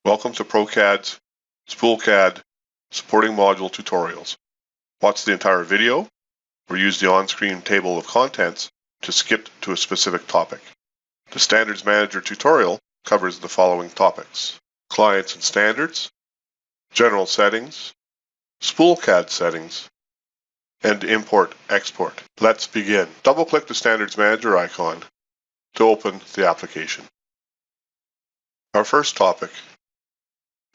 Welcome to PROCAD's SpoolCAD supporting module tutorials. Watch the entire video or use the on-screen table of contents to skip to a specific topic. The Standards Manager tutorial covers the following topics: Clients and Standards, General Settings, Spool CAD Settings, and ImportExport. Let's begin. Double-click the Standards Manager icon to open the application. Our first topic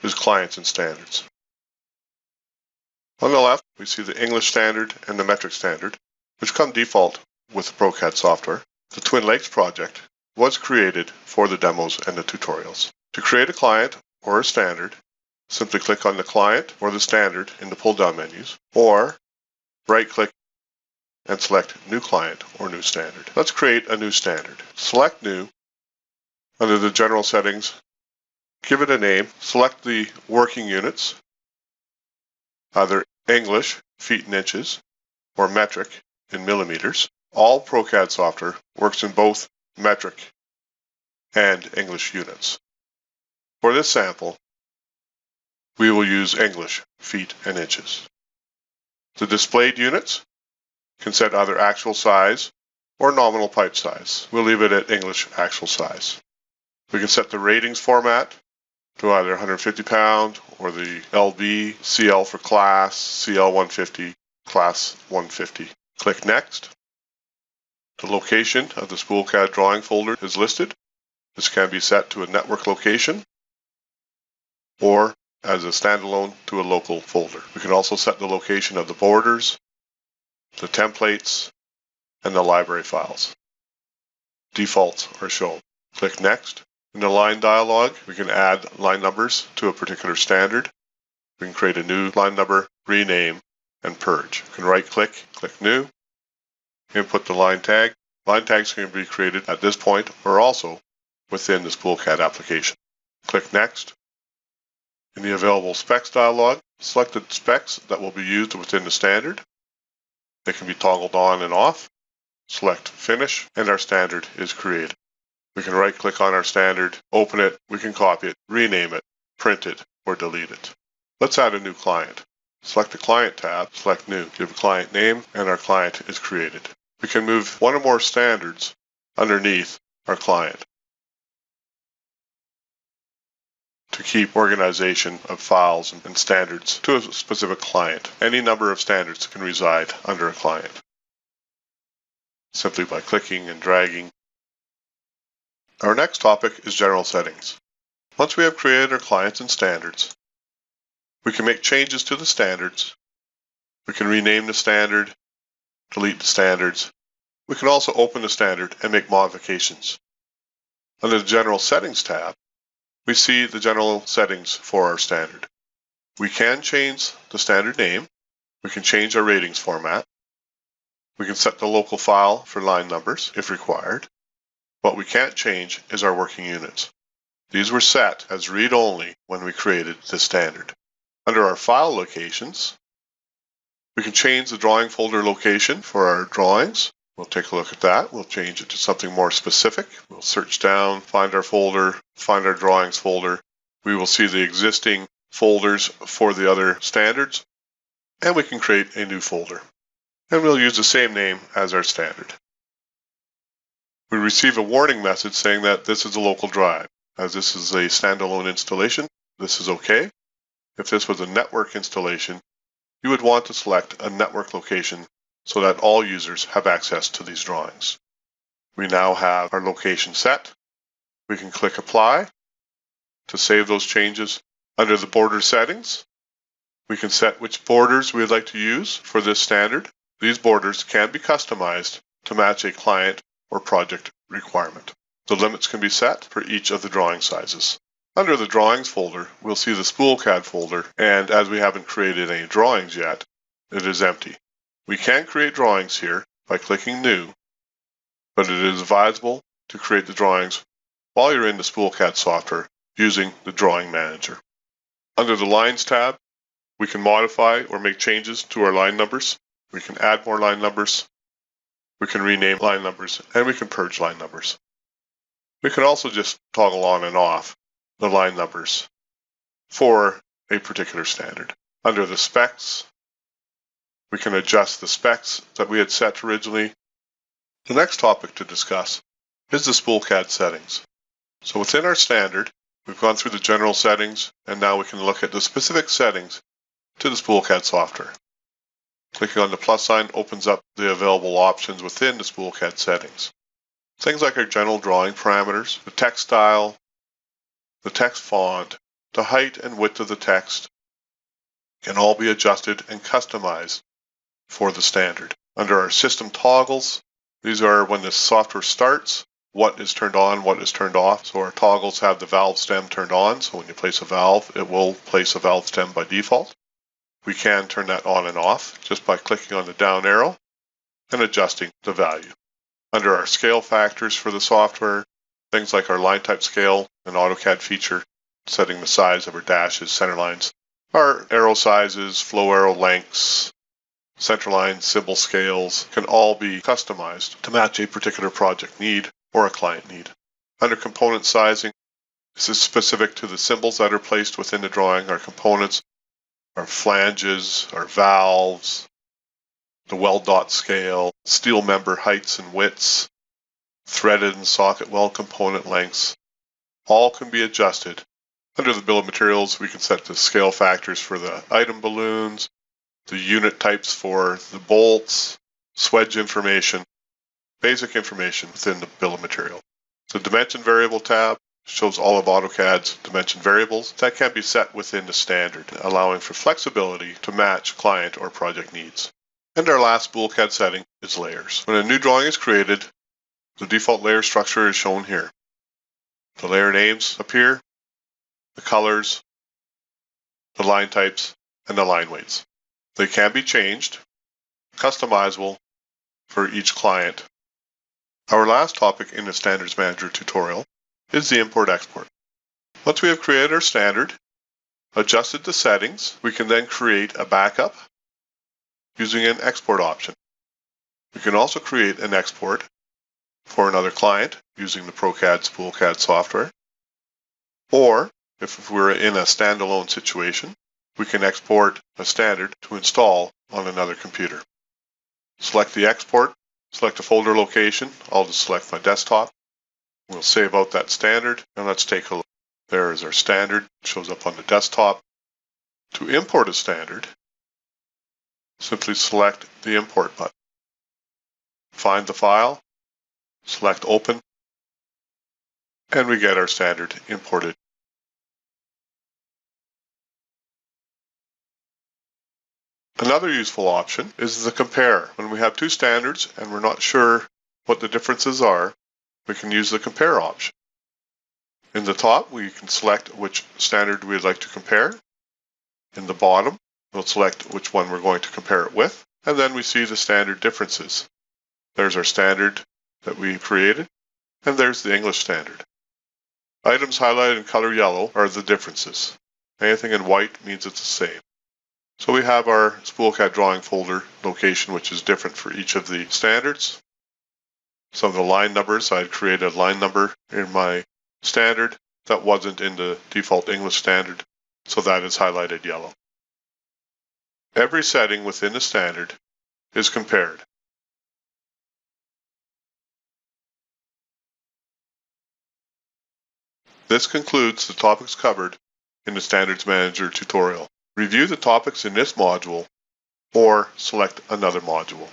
is Clients and Standards. On the left, we see the English standard and the metric standard, which come default with the PROCAD software. The Twin Lakes project was created for the demos and the tutorials. To create a client or a standard, simply click on the client or the standard in the pull-down menus, or right-click and select New Client or New Standard. Let's create a new standard. Select New. Under the General Settings, give it a name. Select the working units, either English, feet and inches, or metric in millimeters. All PROCAD software works in both metric and English units. For this sample, we will use English, feet and inches. The displayed units can set either actual size or nominal pipe size. We'll leave it at English actual size. We can set the ratings format to either 150 pound or the LB, CL for class, CL 150, class 150. Click Next. The location of the Spool CAD drawing folder is listed. This can be set to a network location or as a standalone to a local folder. We can also set the location of the borders, the templates, and the library files. Defaults are shown. Click Next. In the line dialog, we can add line numbers to a particular standard. We can create a new line number, rename, and purge. We can right-click, click New, input the line tag. Line tags can be created at this point or also within the Spool CAD application. Click Next. In the Available Specs dialog, select the specs that will be used within the standard. They can be toggled on and off. Select Finish, and our standard is created. We can right-click on our standard, open it, we can copy it, rename it, print it, or delete it. Let's add a new client. Select the Client tab, select New, give a client name, and our client is created. We can move one or more standards underneath our client to keep organization of files and standards to a specific client. Any number of standards can reside under a client, simply by clicking and dragging. Our next topic is General Settings. Once we have created our clients and standards, we can make changes to the standards. We can rename the standard, delete the standards. We can also open the standard and make modifications. Under the General Settings tab, we see the general settings for our standard. We can change the standard name. We can change our ratings format. We can set the local file for line numbers if required. What we can't change is our working units. These were set as read-only when we created this standard. Under our file locations, we can change the drawing folder location for our drawings. We'll take a look at that. We'll change it to something more specific. We'll search down, find our folder, find our drawings folder. We will see the existing folders for the other standards, and we can create a new folder. And we'll use the same name as our standard. We receive a warning message saying that this is a local drive. As this is a standalone installation, this is okay. If this was a network installation, you would want to select a network location so that all users have access to these drawings. We now have our location set. We can click Apply to save those changes. Under the border settings, we can set which borders we would like to use for this standard. These borders can be customized to match a client or project requirement. The limits can be set for each of the drawing sizes. Under the Drawings folder, we'll see the Spool CAD folder, and as we haven't created any drawings yet, it is empty. We can create drawings here by clicking New, but it is advisable to create the drawings while you're in the Spool CAD software using the Drawing Manager. Under the Lines tab, we can modify or make changes to our line numbers. We can add more line numbers. We can rename line numbers, and we can purge line numbers. We can also just toggle on and off the line numbers for a particular standard. Under the specs, we can adjust the specs that we had set originally. The next topic to discuss is the Spool CAD settings. So within our standard, we've gone through the general settings, and now we can look at the specific settings to the Spool CAD software. Clicking on the plus sign opens up the available options within the Spool CAD settings. Things like our general drawing parameters, the text style, the text font, the height and width of the text can all be adjusted and customized for the standard. Under our system toggles, these are when the software starts, what is turned on, what is turned off. So our toggles have the valve stem turned on, so when you place a valve, it will place a valve stem by default. We can turn that on and off just by clicking on the down arrow and adjusting the value. Under our scale factors for the software, things like our line type scale and AutoCAD feature, setting the size of our dashes, center lines, our arrow sizes, flow arrow lengths, center line, symbol scales can all be customized to match a particular project need or a client need. Under component sizing, this is specific to the symbols that are placed within the drawing. Our components, our flanges, our valves, the weld dot scale, steel member heights and widths, threaded and socket weld component lengths, all can be adjusted. Under the bill of materials, we can set the scale factors for the item balloons, the unit types for the bolts, swedge information, basic information within the bill of material. The dimension variable tab shows all of AutoCAD's dimension variables that can be set within the standard, allowing for flexibility to match client or project needs. And our last Spool CAD setting is layers. When a new drawing is created, the default layer structure is shown here. The layer names appear, the colors, the line types, and the line weights. They can be changed, customizable for each client. Our last topic in the Standards Manager tutorial is the import-export. Once we have created our standard, adjusted the settings, we can then create a backup using an export option. We can also create an export for another client using the PROCAD SPOOLCAD software. Or, if we're in a standalone situation, we can export a standard to install on another computer. Select the export, select a folder location. I'll just select my desktop. We'll save out that standard, and let's take a look. There is our standard. It shows up on the desktop. To import a standard, simply select the Import button. Find the file, select Open, and we get our standard imported. Another useful option is the Compare. When we have two standards and we're not sure what the differences are, we can use the Compare option. In the top, we can select which standard we'd like to compare. In the bottom, we'll select which one we're going to compare it with, and then we see the standard differences. There's our standard that we created, and there's the English standard. Items highlighted in color yellow are the differences. Anything in white means it's the same. So we have our SpoolCAD drawing folder location, which is different for each of the standards. Some of the line numbers, I'd created a line number in my standard that wasn't in the default English standard, so that is highlighted yellow. Every setting within the standard is compared. This concludes the topics covered in the Standards Manager tutorial. Review the topics in this module or select another module.